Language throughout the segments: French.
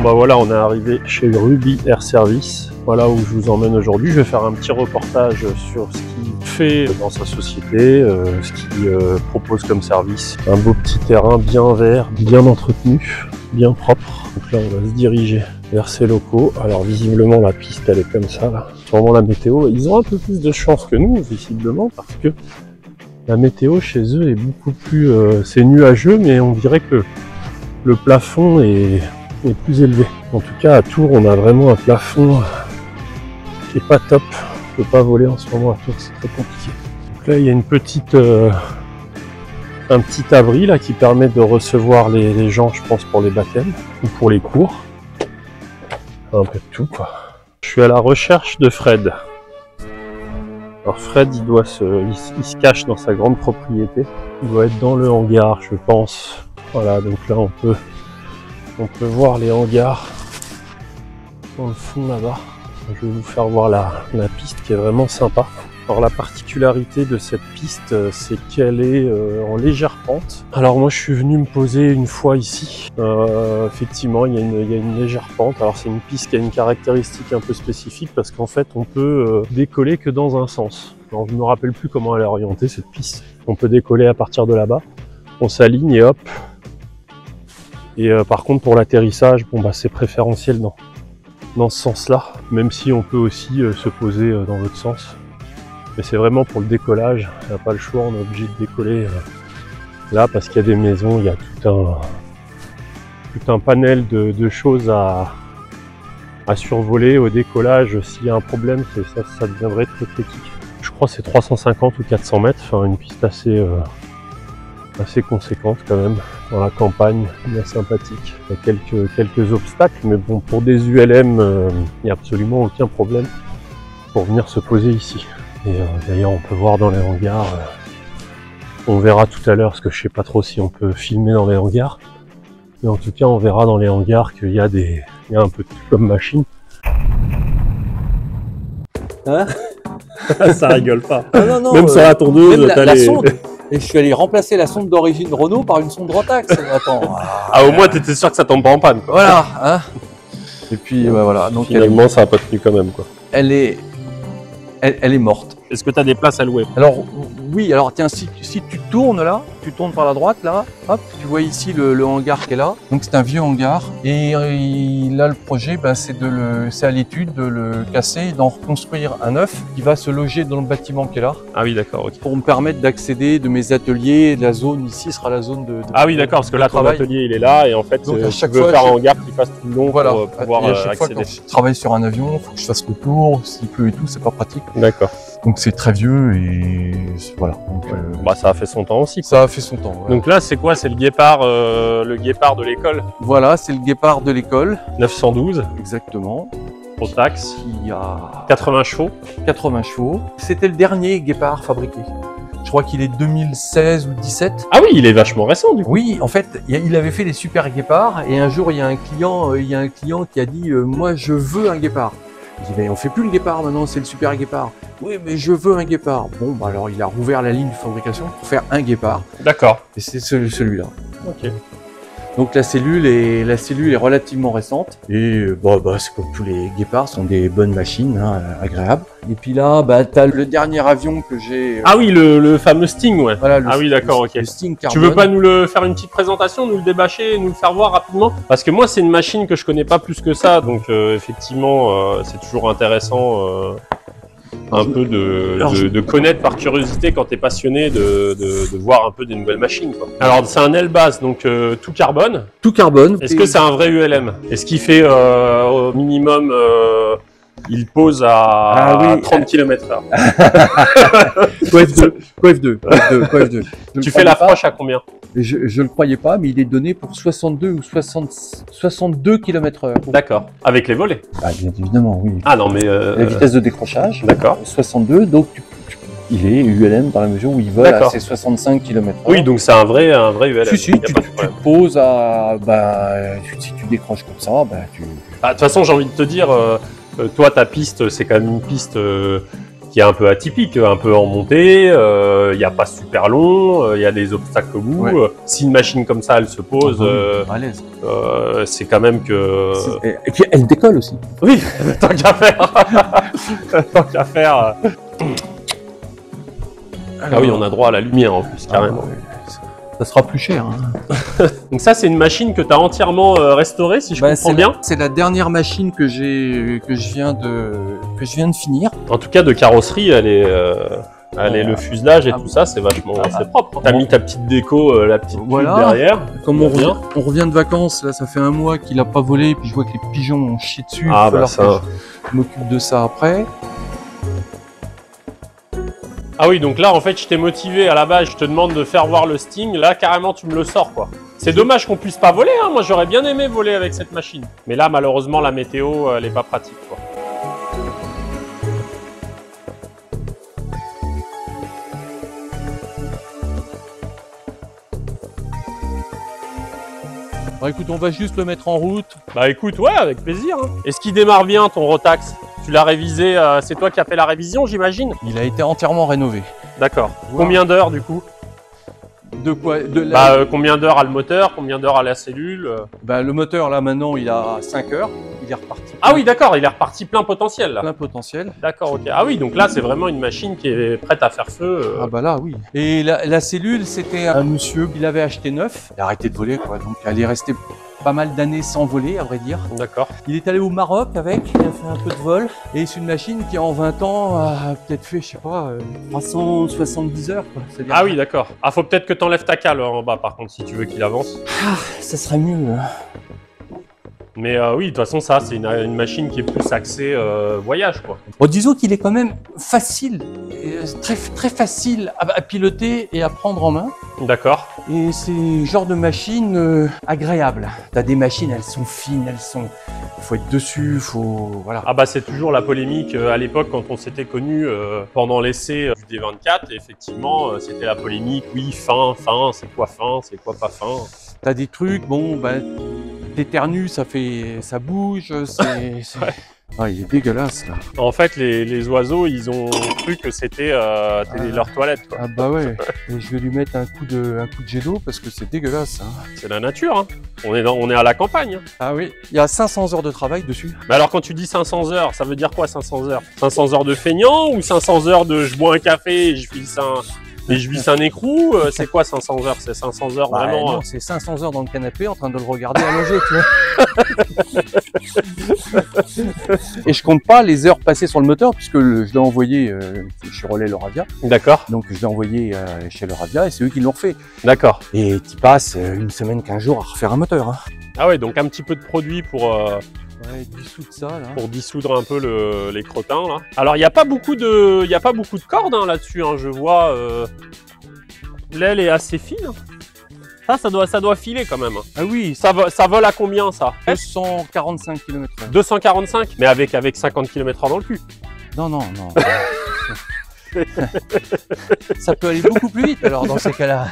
Bon bah voilà, on est arrivé chez Ruby Air Service, voilà où je vous emmène aujourd'hui. Je vais faire un petit reportage sur ce qu'il fait dans sa société, ce qu'il propose comme service. Un beau petit terrain bien vert, bien entretenu, bien propre. Donc là on va se diriger vers ces locaux. Alors visiblement la piste elle est comme ça là. Sûrement la météo, ils ont un peu plus de chance que nous visiblement parce que la météo chez eux est beaucoup plus... c'est nuageux mais on dirait que le plafond est plus élevé. En tout cas à Tours on a vraiment un plafond qui est pas top. On peut pas voler en ce moment à Tours, c'est très compliqué. Donc là il y a une petite un petit abri là qui permet de recevoir les gens, je pense, pour les baptêmes ou pour les cours. Un peu de tout quoi. Je suis à la recherche de Fred. Alors Fred il se cache dans sa grande propriété. Il doit être dans le hangar je pense. Voilà, donc là on peut voir les hangars dans le fond là-bas. Je vais vous faire voir la piste qui est vraiment sympa. Alors la particularité de cette piste, c'est qu'elle est en légère pente. Alors moi je suis venu me poser une fois ici. Effectivement il y a une légère pente. Alors c'est une piste qui a une caractéristique un peu spécifique parce qu'en fait on peut décoller que dans un sens. Alors je me rappelle plus comment elle est orientée cette piste. On peut décoller à partir de là-bas. On s'aligne et hop. Et par contre pour l'atterrissage, bon bah c'est préférentiel dans ce sens-là. Même si on peut aussi se poser dans l'autre sens. Mais c'est vraiment pour le décollage, on n'a pas le choix, on est obligé de décoller là parce qu'il y a des maisons, il y a tout un panel de choses à survoler au décollage. S'il y a un problème, ça deviendrait très critique. Je crois que c'est 350 ou 400 mètres, enfin une piste assez conséquente quand même, dans la campagne, bien sympathique. Il y a quelques obstacles, mais bon, pour des ULM, il n'y a absolument aucun problème pour venir se poser ici. Et d'ailleurs on peut voir dans les hangars, on verra tout à l'heure, parce que je sais pas trop si on peut filmer dans les hangars, mais en tout cas on verra dans les hangars qu'il y a un peu de tout comme machine. Hein? Ça rigole pas. Ah non, même sur la tondeuse, t'as la sonde. Et je suis allé remplacer la sonde d'origine Renault par une sonde Rotax. Attends. Ah au moins t'étais sûr que ça tombe pas en panne quoi. Voilà, hein. Et puis voilà. Donc finalement ça a pas tenu quand même quoi. Elle est morte. Est-ce que tu as des places à louer? Alors oui, alors tiens, si tu tournes là, tu tournes par la droite là, hop, tu vois ici le hangar qui est là. Donc c'est un vieux hangar et là le projet c'est à l'étude de le casser et d'en reconstruire un neuf qui va se loger dans le bâtiment qui est là. Ah oui d'accord, ok. Pour me permettre d'accéder de mes ateliers, la zone ici sera la zone de ah oui d'accord, parce que là ton atelier il est là et en fait donc, à chaque tu veux fois, faire un hangar qui fasse tout le long voilà, pour pouvoir à chaque accéder. fois quand je travaille sur un avion, il faut que je fasse le tour, s'il pleut et tout, c'est pas pratique. D'accord. Donc c'est très vieux et voilà. Donc, bah ça a fait son temps aussi. Ça a fait son temps. Voilà. Donc là c'est quoi? C'est le guépard de l'école? Voilà, c'est le guépard de l'école. 912. Exactement. Au taxe. Il a 80 chevaux. 80 chevaux. C'était le dernier guépard fabriqué. Je crois qu'il est 2016 ou 17. Ah oui, il est vachement récent du coup. Oui, en fait, il avait fait les super guépards et un jour il y a un client qui a dit moi je veux un guépard. Il dit mais on fait plus le guépard maintenant, c'est le super guépard. Oui mais je veux un guépard. Bon bah alors il a rouvert la ligne de fabrication pour faire un guépard. D'accord. Et c'est celui-là. Ok. Donc la cellule est relativement récente et c'est comme tous les guépards, sont des bonnes machines, hein, agréables. Et puis là, t'as le dernier avion que j'ai. Ah oui, le fameux Sting, ouais. Voilà, ah oui, d'accord, ok. Le Sting Carbone. Tu veux pas nous le faire une petite présentation, nous le débâcher, nous le faire voir rapidement? Parce que moi, c'est une machine que je connais pas plus que ça, donc effectivement, c'est toujours intéressant. Un peu de connaître par curiosité quand tu es passionné de voir un peu des nouvelles machines quoi. Alors c'est un L-Base donc tout carbone. Tout carbone. Est-ce que c'est un vrai ULM? Est-ce qu'il fait au minimum il pose à 30 km/h? QF2. Tu fais l'approche à combien? Je le croyais pas, mais il est donné pour 62 ou 62 km/h. D'accord. Avec les volets? Ah, bien évidemment, oui. Ah non, mais... La vitesse de décrochage. D'accord. 62, donc il est ULM dans la mesure où il vole à ses 65 km/h. Oui, donc c'est un vrai ULM. Si, tu poses à... si tu décroches comme ça, tu... De toute façon, j'ai envie de te dire, toi, ta piste, c'est quand même une piste qui est un peu atypique, un peu en montée, il n'y a pas super long, il y a des obstacles au bout. Ouais. Si une machine comme ça, elle se pose, à l'aise. c'est quand même que... Et puis elle décolle aussi. Oui, tant qu'à faire. Tant qu'à faire. Ah oui, on a droit à la lumière en plus, carrément. Ça sera plus cher. Hein. Donc ça, c'est une machine que tu as entièrement restaurée, si je comprends bien. C'est la dernière machine que je viens de finir. En tout cas, de carrosserie, elle est le fuselage et tout ça, c'est vachement c'est propre. T'as mis ta petite déco, la petite pub derrière. Comme on revient de vacances, là, ça fait un mois qu'il a pas volé, puis je vois que les pigeons ont chié dessus. Ah bah ça. Je m'occupe de ça après. Ah oui, donc là, en fait, je t'ai motivé à la base, je te demande de faire voir le Sting. Là, carrément, tu me le sors, quoi. C'est dommage qu'on puisse pas voler, hein. Moi, j'aurais bien aimé voler avec cette machine. Mais là, malheureusement, la météo, elle est pas pratique, quoi. Bon, écoute, on va juste le mettre en route. Bah écoute, ouais, avec plaisir. Hein. Est-ce qu'il démarre bien, ton Rotax? Tu l'as révisé, c'est toi qui as fait la révision, j'imagine? Il a été entièrement rénové. D'accord. Combien d'heures, du coup? De quoi? Combien d'heures à le moteur? Combien d'heures à la cellule? Le moteur, là, maintenant, il a 5 heures. Il est reparti. Ah oui, d'accord, il est reparti plein potentiel, là. Plein potentiel. D'accord, ok. Ah oui, donc là, c'est vraiment une machine qui est prête à faire feu. Ah bah là, oui. Et la cellule, c'était un monsieur qui l'avait acheté neuf. Il a arrêté de voler, quoi. Donc, elle est restée pas mal d'années sans voler, à vrai dire. D'accord. Il est allé au Maroc avec, il a fait un peu de vol. Et c'est une machine qui, en 20 ans, a peut-être fait, je sais pas, 370 heures, quoi. Ah oui, d'accord. Ah, faut peut-être que t'enlèves ta cale en bas, par contre, si tu veux qu'il avance. Ah, ça serait mieux, hein. Mais oui, de toute façon, ça, c'est une machine qui est plus axée voyage, quoi. Bon, disons qu'il est quand même facile, très, très facile à piloter et à prendre en main. D'accord. Et c'est le genre de machine agréable. T'as des machines, elles sont fines, faut être dessus, voilà. Ah bah c'est toujours la polémique à l'époque quand on s'était connus pendant l'essai du D24. Et effectivement, c'était la polémique, oui, fin, c'est quoi pas fin. T'as des trucs, bon, t'éternues, ça bouge, c'est... Ouais. Ah, il est dégueulasse, là. En fait, les oiseaux, ils ont cru que c'était leur toilette, quoi. Ah bah ouais. Et je vais lui mettre un coup de jet d'eau parce que c'est dégueulasse, hein. C'est la nature, hein. On est à la campagne. Hein. Ah oui. Il y a 500 heures de travail dessus. Mais alors, quand tu dis 500 heures, ça veut dire quoi 500 heures? 500 heures de feignant ou 500 heures de je bois un café et je visse un écrou? C'est quoi 500 heures? C'est 500 heures vraiment? Non, c'est 500 heures dans le canapé en train de le regarder allongé, tu vois. Et je compte pas les heures passées sur le moteur puisque je l'ai envoyé chez Relais Lauravia. D'accord. Donc je l'ai envoyé chez Lauravia et c'est eux qui l'ont refait. D'accord. Et tu passes une semaine, 15 jours à refaire un moteur. Hein. Ah ouais, donc un petit peu de produit pour dissoudre ça, là. Pour dissoudre un peu les crottins là. Alors il n'y a pas beaucoup de cordes hein, là-dessus. Hein. Je vois l'aile est assez fine. Ça doit filer quand même. Ah oui, ça vole à combien ça? 245 km/h. 245, mais avec 50 km/h dans le cul. Non. Ça peut aller beaucoup plus vite alors dans ces cas-là.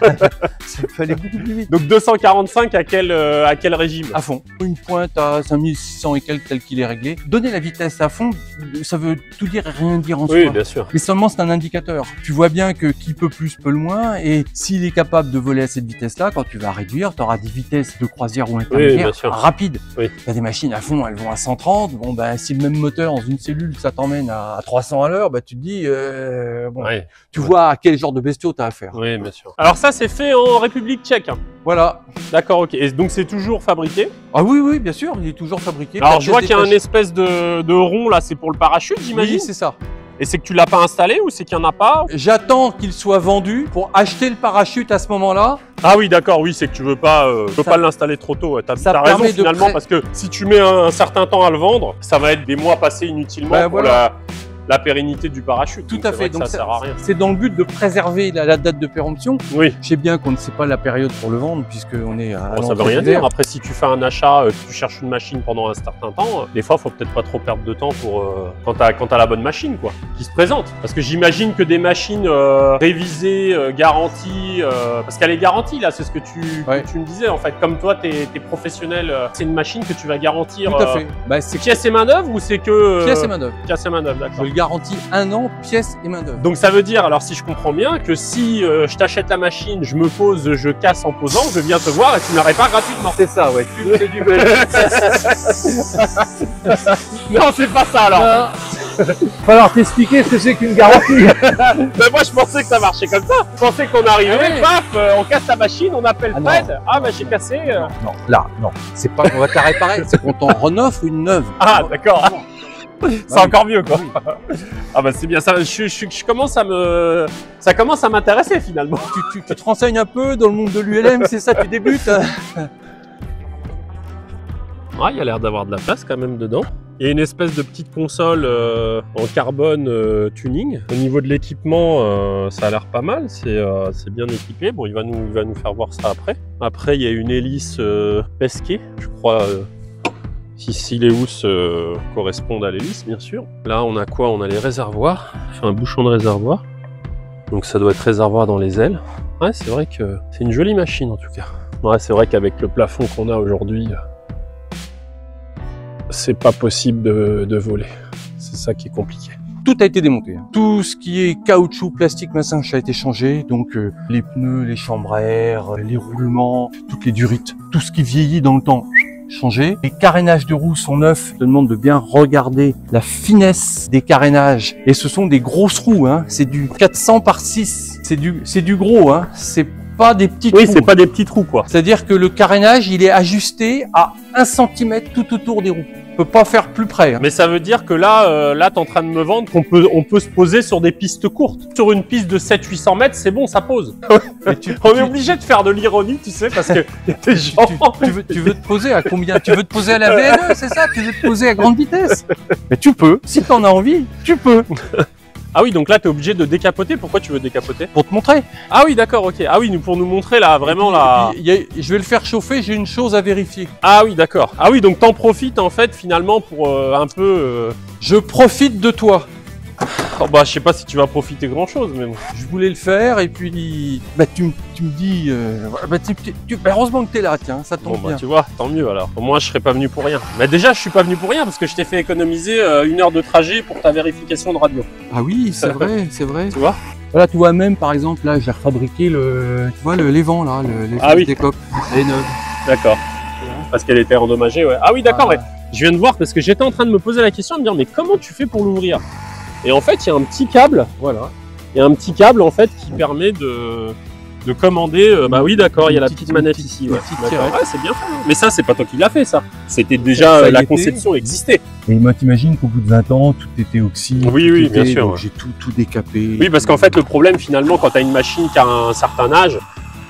Ça peut aller beaucoup plus vite. Donc 245 à quel régime? À fond. Une pointe à 5600 et quelques tel qu'il est réglé. Donner la vitesse à fond, ça veut tout dire et rien dire en soi. Oui, bien sûr. Mais seulement c'est un indicateur. Tu vois bien que qui peut plus peut le moins et s'il est capable de voler à cette vitesse-là, quand tu vas réduire, tu auras des vitesses de croisière ou intermédiaire rapides. Oui. Il y a des machines à fond, elles vont à 130. Bon si le même moteur dans une cellule ça t'emmène à 300 à l'heure, tu te dis tu vois à quel genre de bestiaux tu as affaire. Oui, bien sûr. Alors ça, c'est fait en République tchèque. Hein. Voilà. D'accord, ok. Et donc c'est toujours fabriqué? Ah oui, bien sûr, il est toujours fabriqué. Alors je vois qu'il y a un espèce de rond là, c'est pour le parachute, j'imagine? Oui, c'est ça. Et c'est que tu l'as pas installé ou c'est qu'il n'y en a pas? J'attends qu'il soit vendu pour acheter le parachute à ce moment-là. Ah oui, d'accord, oui, c'est que tu veux pas l'installer trop tôt. T'as raison finalement, parce que si tu mets un certain temps à le vendre, ça va être des mois passés inutilement pour la pérennité du parachute. Tout à fait, donc ça sert à rien. C'est dans le but de préserver la date de péremption. Oui. Je sais bien qu'on ne sait pas la période pour le vendre puisqu'on est à ça veut rien dire. Après, si tu fais un achat, tu cherches une machine pendant un certain temps, des fois, il faut peut-être pas trop perdre de temps quand t'as la bonne machine, quoi, qui se présente. Parce que j'imagine que des machines révisées, garanties, parce qu'elle est garantie là, c'est ce que tu me disais en fait. Comme toi, t'es professionnel, c'est une machine que tu vas garantir. Tout à fait. C'est pièce et main d'œuvre ou c'est que pièce et main d'œuvre. Pièce et main d'œuvre, d'accord. garantis 1 an, pièces et main d'œuvre. Donc ça veut dire, alors si je comprends bien, que si je t'achète la machine, je me pose, je casse en posant, je viens te voir et tu me la répares gratuitement. C'est ça, ouais. Tu fais du bel. Non, c'est pas ça alors. Il va falloir t'expliquer ce que c'est qu'une garantie. Ben moi je pensais que ça marchait comme ça. Je pensais qu'on arrivait, paf, on casse la machine, on appelle Fred. Ah bah j'ai cassé. Non, là, non. C'est pas qu'on va te la réparer, c'est qu'on t'en renofre une neuve. Ah d'accord. C'est encore mieux quoi. Ah bah c'est bien, ça, je commence à me... Ça commence à m'intéresser finalement. Tu te renseignes un peu dans le monde de l'ULM, c'est ça, tu débutes. Ouais, il y a l'air d'avoir de la place quand même dedans. Il y a une espèce de petite console en carbone tuning. Au niveau de l'équipement, ça a l'air pas mal, c'est bien équipé. Bon, il va nous faire voir ça après. Après, il y a une hélice pesquée, je crois, si les housses correspondent à l'hélice, bien sûr. Là, on a quoi? On a les réservoirs, enfin, un bouchon de réservoir. Donc ça doit être réservoir dans les ailes. Ouais, c'est vrai que c'est une jolie machine en tout cas. Ouais, c'est vrai qu'avec le plafond qu'on a aujourd'hui, c'est pas possible de voler. C'est ça qui est compliqué. Tout a été démonté. Tout ce qui est caoutchouc, plastique, machin, ça a été changé. Donc les pneus, les chambres à air, les roulements, toutes les durites, tout ce qui vieillit dans le temps, changé. Les carénages de roues sont neufs. Je te demande de bien regarder la finesse des carénages. Et ce sont des grosses roues, hein. C'est du 400 par 6. C'est du gros, hein. C'est pas des petites roues. Oui, c'est pas des petits trous quoi. C'est-à-dire que le carénage, il est ajusté à 1 cm tout autour des roues. On peut pas faire plus près. Hein. Mais ça veut dire que là, t'es en train de me vendre qu'on peut se poser sur des pistes courtes. Sur une piste de 700-800 mètres, c'est bon, ça pose. On est obligé de faire de l'ironie, tu sais, parce que y a des gens... tu veux te poser à combien? Tu veux te poser à la VLE, c'est ça? Tu veux te poser à grande vitesse? Mais tu peux. Si t'en as envie, tu peux. Ah oui, donc là, t'es obligé de décapoter. Pourquoi tu veux décapoter? Pour te montrer. Ah oui, d'accord, ok. Ah oui, pour nous montrer là, vraiment là. Je vais le faire chauffer, j'ai une chose à vérifier. Ah oui, d'accord. Ah oui, donc t'en profites en fait finalement pour un peu... Je profite de toi. Oh bah je sais pas si tu vas profiter grand chose, mais bon. Je voulais le faire et puis bah tu me dis heureusement que t'es là, tiens, ça tombe Bon, bien. tu vois, tant mieux alors. Au moins je serais pas venu pour rien. Mais déjà je suis pas venu pour rien parce que je t'ai fait économiser 1 heure de trajet pour ta vérification de radio. Ah oui, c'est vrai, c'est vrai. Tu vois? Voilà, tu vois même par exemple là, j'ai refabriqué les vents là, les des coques, les neuves. D'accord. Parce qu'elle était endommagée, ouais. Ah oui, d'accord, ouais. Je viens de voir parce que j'étais en train de me poser la question, de me dire mais comment tu fais pour l'ouvrir? Et en fait, il y a un petit câble, voilà. Il y a un petit câble en fait qui permet de commander. Bah oui, d'accord, il y a la petite manette ici. Ouais, c'est bien fait. Hein. Mais ça, c'est pas toi qui l'as fait, ça. C'était déjà la conception existait. Et moi, t'imagines qu'au bout de 20 ans, tout était oxy. Oui, bien sûr. J'ai tout décapé. Oui, parce qu'en fait, le problème finalement, quand tu as une machine qui a un certain âge,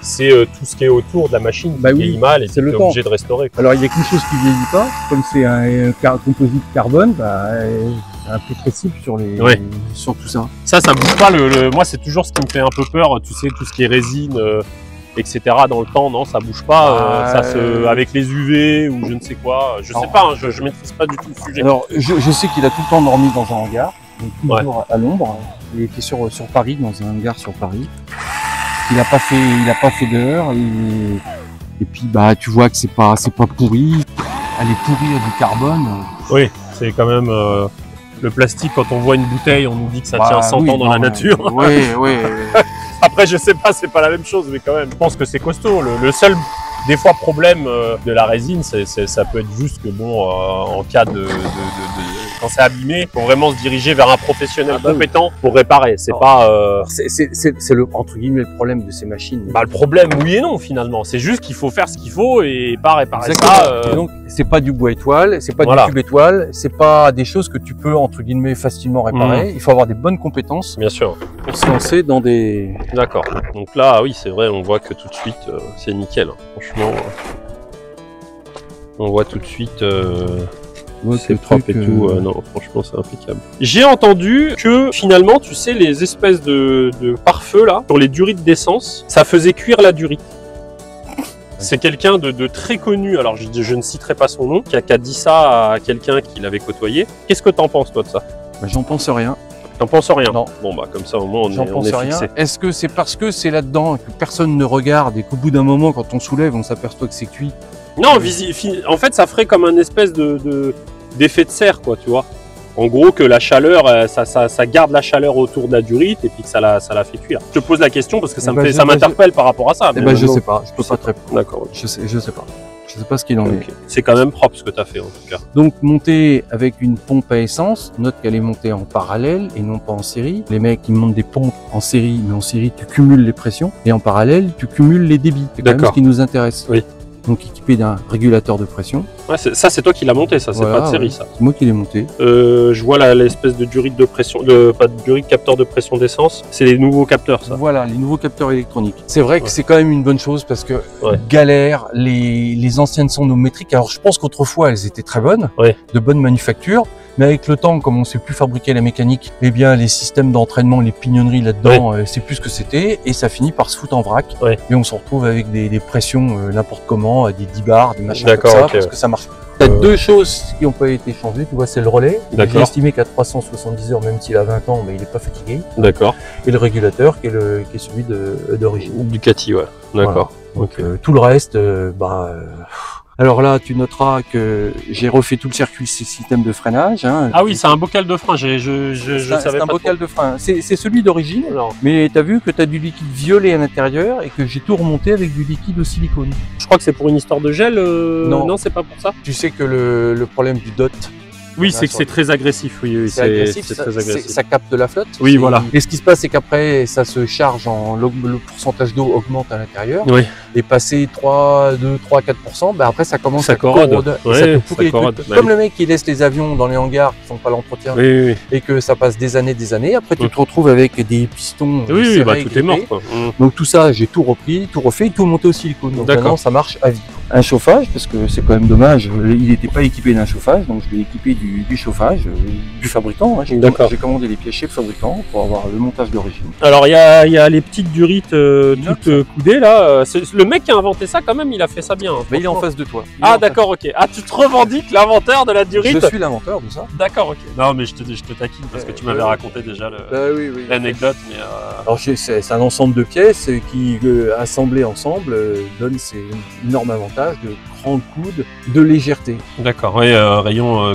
c'est tout ce qui est autour de la machine qui vieillit mal et c'est obligé de restaurer. Alors, il y a quelque chose qui vieillit pas, comme c'est un composite carbone, un peu flexible sur tout ça. Ça bouge pas. Moi, c'est toujours ce qui me fait un peu peur. Tu sais, tout ce qui est résine, etc. Dans le temps, non, ça bouge pas. Avec les UV ou je ne sais quoi. Je sais pas. Hein, je maîtrise pas du tout le sujet. Alors, je sais qu'il a tout le temps dormi dans un hangar, donc toujours à l'ombre. Il était sur Paris, dans un hangar sur Paris. Il a pas fait d'heure et puis bah tu vois que c'est pas pourri. Elle est pourrie du carbone. Oui, c'est quand même. Le plastique, quand on voit une bouteille, on nous dit que ça tient 100 ans dans la nature. Oui. Après, je sais pas, c'est pas la même chose, mais quand même, je pense que c'est costaud. Le seul, des fois, problème de la résine, ça peut être juste que, bon, en cas quand c'est abîmé, il faut vraiment se diriger vers un professionnel compétent pour réparer. C'est pas... C'est le, entre guillemets, le problème de ces machines. Bah, le problème, oui et non, finalement. C'est juste qu'il faut faire ce qu'il faut et pas réparer ça. Et donc, c'est pas du bois étoile, c'est pas du tube étoile, c'est pas des choses que tu peux, entre guillemets, facilement réparer. Il faut avoir des bonnes compétences. Bien sûr. Pour se lancer dans des... D'accord. Donc là, oui, c'est vrai, on voit que tout de suite, c'est nickel. Franchement, on voit tout de suite... c'est propre et tout, non, franchement, c'est impeccable. J'ai entendu que, finalement, tu sais, les espèces de pare-feu, là, sur les durites d'essence, ça faisait cuire la durite. C'est quelqu'un de très connu, alors je ne citerai pas son nom, qui a dit ça à quelqu'un qui l'avait côtoyé. Qu'est-ce que t'en penses, toi, de ça? Bah, j'en pense rien. T'en penses rien? Non. Bon, bah, comme ça, au moins, on est fixé. Est-ce que c'est parce que c'est là-dedans que personne ne regarde et qu'au bout d'un moment, quand on soulève, on s'aperçoit que c'est cuit? Non, en fait, ça ferait comme un espèce d'effet de serre, quoi, tu vois. En gros, que la chaleur, ça garde la chaleur autour de la durite et puis que ça la fait cuire. Je te pose la question parce que ça m'interpelle par rapport à ça. Eh ben, je sais pas, je peux pas te répondre. D'accord. Je sais pas. Je sais pas ce qu'il en est. C'est quand même propre ce que tu as fait en tout cas. Donc monter avec une pompe à essence, note qu'elle est montée en parallèle et non pas en série. Les mecs ils montent des pompes en série, mais en série tu cumules les pressions et en parallèle tu cumules les débits. C'est quand même ce qui nous intéresse. Oui. Donc équipé d'un régulateur de pression. Ouais, ça c'est toi qui l'as monté, ça, c'est Voilà, pas de série ça. C'est moi qui l'ai monté. Je vois l'espèce de durite de pression, pas de durite, capteur de pression d'essence. C'est les nouveaux capteurs ça. Voilà, les nouveaux capteurs électroniques. C'est vrai que c'est quand même une bonne chose parce que galère, les anciennes sondes métriques. Alors je pense qu'autrefois elles étaient très bonnes, de bonne manufacture. Mais avec le temps, comme on ne sait plus fabriquer la mécanique, eh bien les systèmes d'entraînement, les pignonneries là-dedans, c'est plus ce que c'était, et ça finit par se foutre en vrac. Et on se retrouve avec des pressions n'importe comment, des 10 bars, des machins comme ça, parce que ça marche. Il y a deux choses qui n'ont pas été changées. Tu vois, c'est le relais. J'ai estimé qu'à 370 heures, même s'il a 20 ans, mais il n'est pas fatigué. D'accord. Et le régulateur qui est celui d'origine. Ducati, ouais. D'accord. Voilà. Donc tout le reste, alors là, tu noteras que j'ai refait tout le circuit système de freinage. Hein. Ah oui, c'est un bocal de frein, je savais pas. C'est un bocal de frein. C'est celui d'origine, mais tu as vu que tu as du liquide violet à l'intérieur et que j'ai tout remonté avec du liquide au silicone. Je crois que c'est pour une histoire de gel. Non, c'est pas pour ça. Tu sais que le problème du DOT, oui, c'est que c'est très agressif. Oui, c'est agressif, très agressif. Ça capte de la flotte. Oui, voilà. Et ce qui se passe, c'est qu'après, ça se charge, le pourcentage d'eau augmente à l'intérieur. Oui. Et passer 3-4%, après ça commence à corrode. Ouais, ça corrode. Comme le mec qui laisse les avions dans les hangars qui sont pas l'entretien et que ça passe des années. Après tu te retrouves avec des pistons. Oui, tout est mort. Quoi. Donc tout ça, j'ai tout repris, tout refait, tout monté au silicone. Donc maintenant ça marche à vie. Un chauffage, parce que c'est quand même dommage, il n'était pas équipé d'un chauffage, donc je l'ai équipé du chauffage, du fabricant. Hein. J'ai commandé les pièces chez le fabricant pour avoir le montage d'origine. Alors il y a les petites durites toutes coudées là. Le mec qui a inventé ça quand même, il a fait ça bien. Mais il est en face de toi. Ah d'accord, ok. Ah tu te revendiques l'inventeur de la durite? Je suis l'inventeur de ça. D'accord, ok. Non mais je te taquine parce que tu m'avais raconté déjà l'anecdote. Alors c'est un ensemble de pièces qui assemblées ensemble donnent ces énormes avantages de grand coude, de légèreté. D'accord, oui,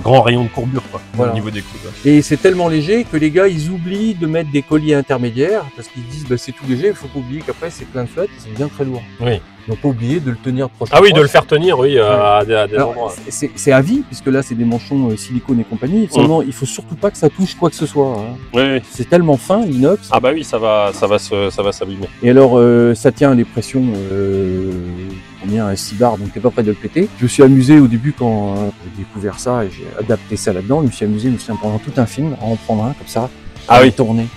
grand rayon de courbure quoi, au niveau des coudes. Et c'est tellement léger que les gars ils oublient de mettre des colliers intermédiaires parce qu'ils disent c'est tout léger, il faut pas oublier qu'après c'est plein de flotte et c'est bien très lourd. Oui. Donc pas oublier de le tenir proche. Ah oui, de le faire tenir, oui, à des endroits. C'est à vie, puisque là c'est des manchons silicone et compagnie. Seulement, il faut surtout pas que ça touche quoi que ce soit. Hein. Oui. C'est tellement fin l'inox. Ah bah oui, ça va s'abîmer. Et alors ça tient les pressions combien 6 bars, donc t'es pas prêt de le péter. Je me suis amusé au début quand j'ai découvert ça et j'ai adapté ça là-dedans. Je me suis amusé, pendant tout un film, à en prendre un comme ça, tourner.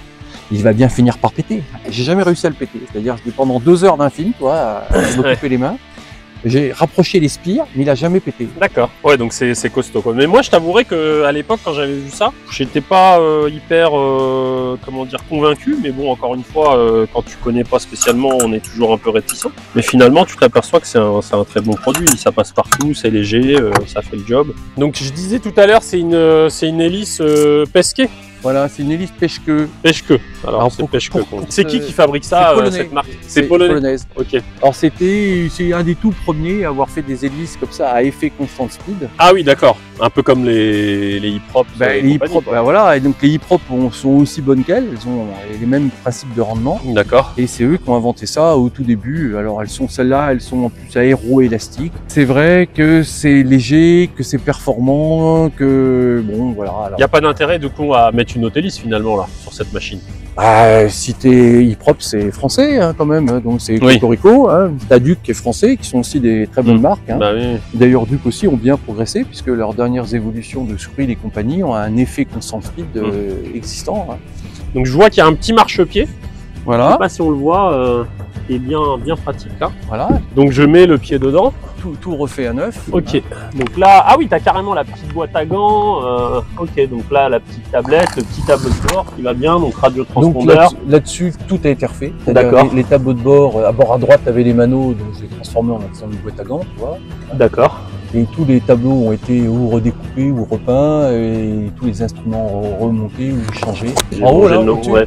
Il va bien finir par péter. J'ai jamais réussi à le péter. C'est-à-dire, pendant 2 heures d'un film, à m'occuper les mains. J'ai rapproché les spires, mais il a jamais pété. D'accord. Ouais, donc c'est costaud, quoi. Mais moi, je t'avouerais qu'à l'époque, quand j'avais vu ça, j'étais pas hyper, convaincu. Mais bon, encore une fois, quand tu connais pas spécialement, on est toujours un peu réticent. Mais finalement, tu t'aperçois que c'est un très bon produit. Ça passe partout, c'est léger, ça fait le job. Donc, je disais tout à l'heure, c'est une hélice pesquée. Voilà, c'est une hélice pêche-queue. Pêche-queue. Alors c'est pêche-queue. C'est qui fabrique ça, cette marque? C'est polonaise. Ok. Alors c'est un des tout premiers à avoir fait des hélices comme ça à effet constant speed. Ah oui, d'accord. Un peu comme les hip-hop. Les hip-hop, voilà. Et donc les hip-hop sont aussi bonnes qu'elles. Elles ont les mêmes principes de rendement. D'accord. Et c'est eux qui ont inventé ça au tout début. Alors celles-là, elles sont en plus aéro-élastiques. C'est vrai que c'est léger, que c'est performant, que bon, voilà. Il n'y a pas d'intérêt du coup à mettre une autre hélice finalement là sur cette machine. Si t'es hip-hop, c'est français hein, quand même, donc c'est Cocorico, hein. T'as Duc qui est français, qui sont aussi des très bonnes marques. Hein. D'ailleurs Duc aussi ont bien progressé puisque leurs dernières évolutions de Skrill et compagnie ont un effet constant speed existant. Hein. Donc je vois qu'il y a un petit marchepied. Voilà. Je sais pas si on le voit, qui est bien pratique là. Voilà. Donc je mets le pied dedans. Tout refait à neuf. Ok. Hein. Donc là, ah oui, t'as carrément la petite boîte à gants. Ok, donc là la petite tablette, le petit tableau de bord qui va bien, donc radiotranspondeur. Donc là-dessus, tout a été refait. D'accord. Les tableaux de bord, à bord à droite, t'avais les manos, donc je les ai transformés en une boîte à gants, tu vois. D'accord. Et tous les tableaux ont été ou redécoupés ou repeints, et tous les instruments remontés ou changés. En haut, là,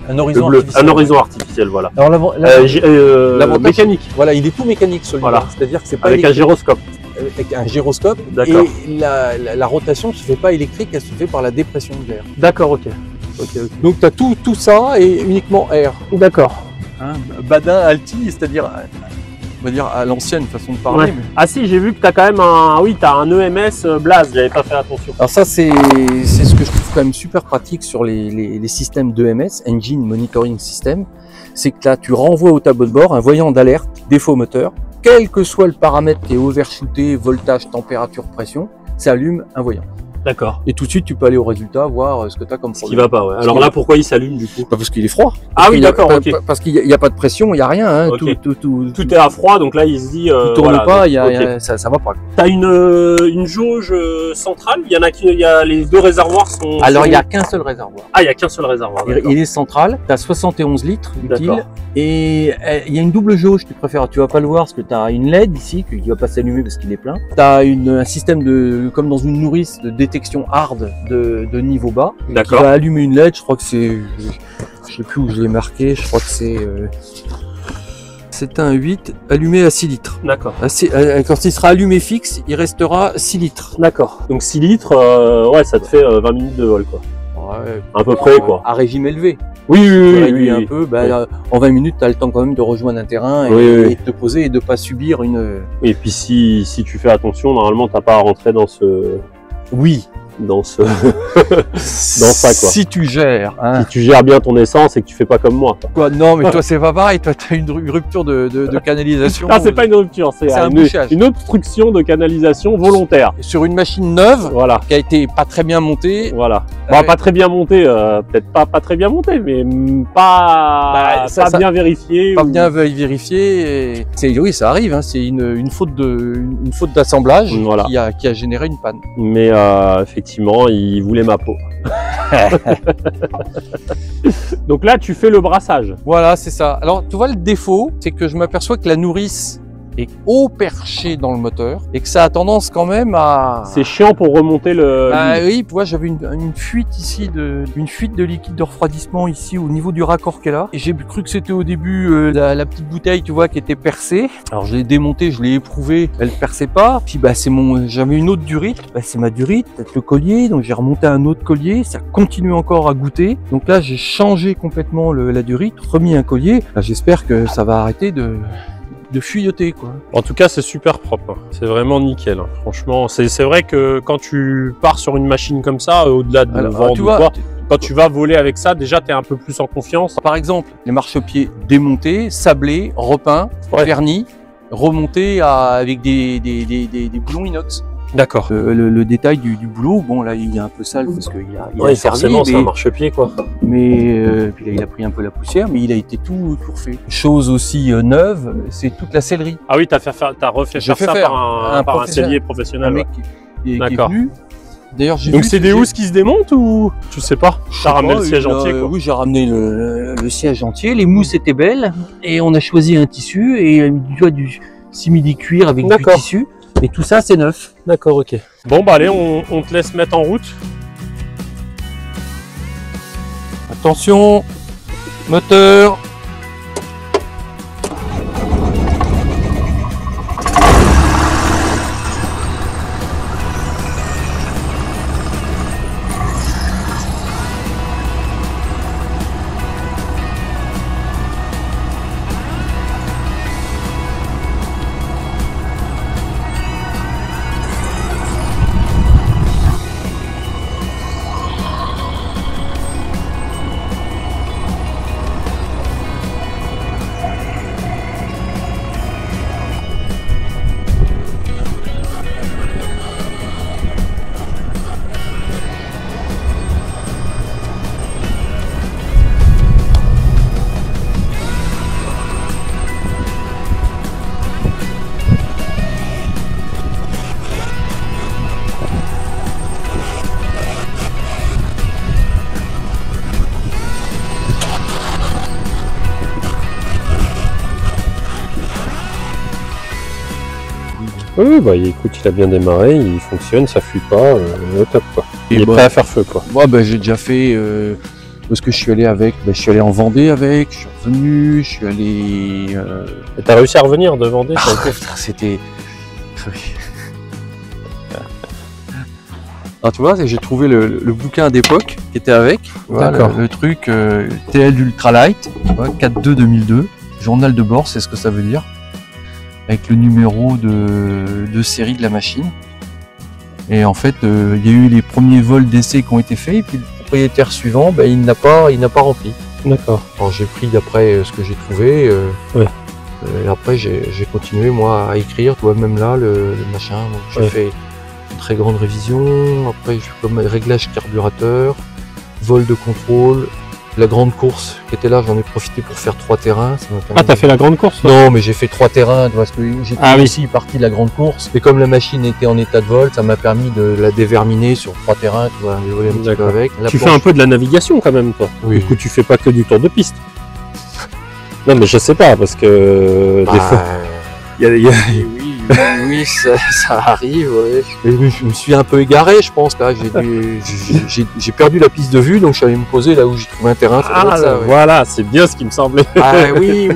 un horizon artificiel. Un horizon artificiel, voilà. Alors mécanique. Voilà, il est tout mécanique celui-là. Voilà. C'est-à-dire que c'est pas avec un gyroscope. avec un gyroscope. D'accord. Et la rotation ne se fait pas électrique, elle se fait par la dépression de l'air. D'accord, ok. Donc tu as tout ça et uniquement air. D'accord. Hein, badin, alti, c'est-à-dire, on va dire à l'ancienne façon de parler. Ouais. Mais... Ah si, j'ai vu que tu as quand même un... Oui, tu as un EMS Blaze, j'avais pas fait attention. Alors ça, c'est ce que je trouve quand même super pratique sur les systèmes d'EMS, Engine Monitoring System. C'est que là, tu renvoies au tableau de bord un voyant d'alerte, défaut moteur. Quel que soit le paramètre qui est overshooté, voltage, température, pression, ça allume un voyant. D'accord. Et tout de suite, tu peux aller au résultat, voir ce que tu as comme Ce problème. qui va pas, ouais. Alors là, pourquoi il s'allume du coup? Parce qu'il est froid. Ah oui, d'accord, ok. Parce qu'il n'y a pas de pression, il n'y a rien. Hein. Ok. Tout Est à froid, donc là il se dit... ne tourne voilà, pas, donc, ça va pas. T'as une jauge centrale, il y en a qui, les deux réservoirs sont... Alors, il n'y a qu'un seul réservoir. Ah, il y a qu'un seul réservoir. Il est central, tu as 71 litres utile D'accord. et il y a une double jauge, tu préfères, tu vas pas le voir parce que tu as une LED ici qui va pas s'allumer parce qu'il est plein. Tu as un système de, comme dans une nourrice, de détection hard de niveau bas. Qui D'accord. va allumer une LED, je crois que c'est, je sais plus où je l'ai marqué, je crois que c'est un 8 allumé à 6 litres. D'accord. Quand il sera allumé fixe, il restera 6 litres. D'accord. Donc 6 litres, ouais, ça te fait 20 minutes de vol, quoi. Ouais, À peu près, quoi. à régime élevé. Oui, Tu réduis un peu, bah, en 20 minutes, tu as le temps quand même de rejoindre un terrain et, et de te poser et de pas subir une... Et puis si tu fais attention, normalement, t'as pas à rentrer dans ce... Oui. Dans ça, quoi. Si tu gères. Hein. Si tu gères bien ton essence et que tu fais pas comme moi. Quoi, non, mais toi, c'est pas pareil. Toi, tu as une rupture de canalisation. Ah, c'est pas une rupture, c'est un bouchage. une obstruction de canalisation volontaire. Sur une machine neuve, Voilà. qui a été pas très bien montée. Voilà. Bon, pas très bien montée, peut-être pas très bien montée, mais pas bien vérifiée. Pas bien vérifié. Oui, ça arrive. Hein, c'est une faute d'assemblage Voilà. qui a généré une panne. Mais effectivement, il voulait ma peau. Donc là, tu fais le brassage. Voilà, c'est ça. Alors, tu vois, le défaut, c'est que je m'aperçois que la nourrice est haut perchée dans le moteur et que ça a tendance quand même à... C'est chiant pour remonter le... oui, tu vois, j'avais une fuite ici, une fuite de liquide de refroidissement ici au niveau du raccord qu'elle a. Et j'ai cru que c'était au début la petite bouteille, tu vois, qui était percée. Alors je l'ai démontée, je l'ai éprouvée, elle perçait pas. Puis bah j'avais une autre durite, bah, c'est ma durite, peut-être le collier, donc j'ai remonté un autre collier, ça continue encore à goûter. Donc là j'ai changé complètement la durite, remis un collier. Bah, j'espère que ça va arrêter de fuyoter, quoi. En tout cas, c'est super propre. C'est vraiment nickel. Franchement, c'est vrai que quand tu pars sur une machine comme ça, au-delà de vendre ou quoi, quand tu vas voler avec ça, déjà, tu es un peu plus en confiance. Par exemple, les marchepieds démontés, sablés, repeints, vernis, remontés avec des boulons inox. D'accord. Le détail du boulot, bon là il est un peu sale parce qu'il a servi, forcément, c'est un marchepied, quoi. Mais puis là il a pris un peu la poussière, mais il a été tout refait. Chose aussi neuve, c'est toute la sellerie. Ah oui, t'as refait faire ça par un sellier professionnel. Un mec qui est venu. D'ailleurs, donc c'est des housses qui se démontent ou tu sais pas? T'as ramené le siège entier, quoi. Oui, j'ai ramené le siège entier. Les mousses étaient belles et on a choisi un tissu et du simili-cuir avec du tissu. Et tout ça, c'est neuf. D'accord, ok. Bon, bah allez, on te laisse mettre en route. Attention, moteur. Oui, bah écoute, il a bien démarré, il fonctionne, ça fuit pas, au top, quoi. Il est prêt à faire feu, quoi. Moi, bah, j'ai déjà fait... Où est-ce que je suis allé avec? Je suis allé en Vendée avec, je suis revenu, je suis allé... Et t'as réussi à revenir de Vendée? C'était... Alors tu vois, j'ai trouvé le bouquin d'époque qui était avec. Voilà, D'accord. le truc TL Ultralight, 4.2 2002, journal de bord, c'est ce que ça veut dire, avec le numéro de série de la machine. Et en fait, il y a eu les premiers vols d'essai qui ont été faits, et puis le propriétaire suivant, ben, il n'a pas rempli. D'accord. Alors j'ai pris d'après ce que j'ai trouvé. Ouais. Et après j'ai continué moi à écrire, tu vois, même là le machin. Donc, j'ai Ouais. fait une très grande révision. Après j'ai fait comme réglage carburateur, vol de contrôle, la grande course qui était là. J'en ai profité pour faire 3 terrains. Ça m'a permis Ah, t'as fait la grande course toi? Non, mais j'ai fait 3 terrains, tu vois, parce que j'étais Ah oui. aussi parti de la grande course. Et comme la machine était en état de vol, ça m'a permis de la déverminer sur 3 terrains, tu vois, de voler un petit peu D'accord. avec. La Tu fais planche- un peu de la navigation quand même, toi. Oui. Du coup, tu fais pas que du tour de piste. Non, mais je sais pas, parce que des fois, il y a... Oui, ça arrive. Ouais. Mais je me suis un peu égaré, je pense. Là, j'ai perdu la piste de vue, donc je suis allé me poser là où j'ai trouvé un terrain. Ça doit Ah, être ça, ouais. voilà, c'est bien ce qui me semblait. Ah oui.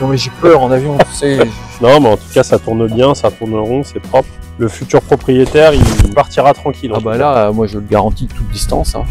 Non mais j'ai peur en avion, tu sais. Non, mais en tout cas, ça tourne bien, ça tourne rond, c'est propre. Le futur propriétaire, il partira tranquille. Ah bah là, moi je le garantis toute distance. Hein.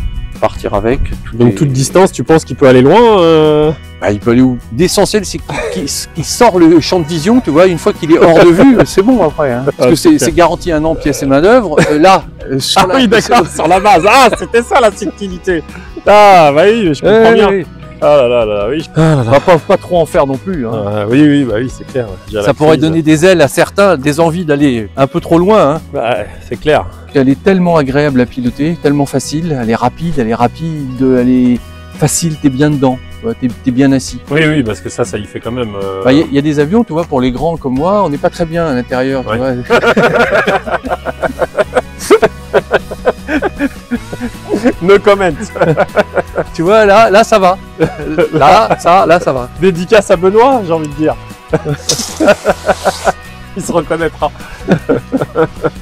Partir avec. Donc toute distance, tu penses qu'il peut aller loin Bah, il peut aller où? L'essentiel, c'est qu'il sort le champ de vision, tu vois, une fois qu'il est hors de vue, c'est bon après. Hein. Parce Ah, que c'est c'est garanti 1 an pièce et main d'œuvre. Là, sur Ah la- oui, d'accord, sur la base. Ah, c'était ça la subtilité. Ah, bah oui, je comprends bien. oui. Ah là là, oui. Ah là On va pas trop en faire non plus. Hein. Ah, oui, bah oui, c'est clair. Déjà, Ça la pourrait crise, donner des ailes à certains, des envies d'aller un peu trop loin. Hein. Bah, c'est clair. Elle est tellement agréable à piloter, tellement facile, elle est rapide, elle est facile, t'es bien dedans, tu vois, t'es bien assis. Oui, parce que ça y fait quand même. Bah, y a des avions, tu vois, pour les grands comme moi, on n'est pas très bien à l'intérieur, tu Ouais. vois. No comment. Tu vois, là ça va. Là ça va. Dédicace à Benoît, j'ai envie de dire. Il se reconnaîtra.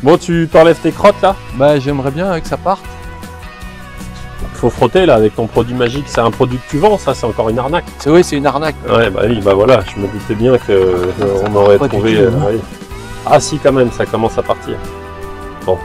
Bon, tu t'enlèves tes crottes là. Bah, j'aimerais bien que ça parte. Faut frotter là avec ton produit magique. C'est un produit que tu vends, ça, c'est encore une arnaque. C'est vrai, c'est une arnaque. Ouais, bah oui, bah voilà, je me doutais bien que on aurait Pas du trouvé. tout, hein. Ouais. Ah si, quand même, ça commence à partir. Bon.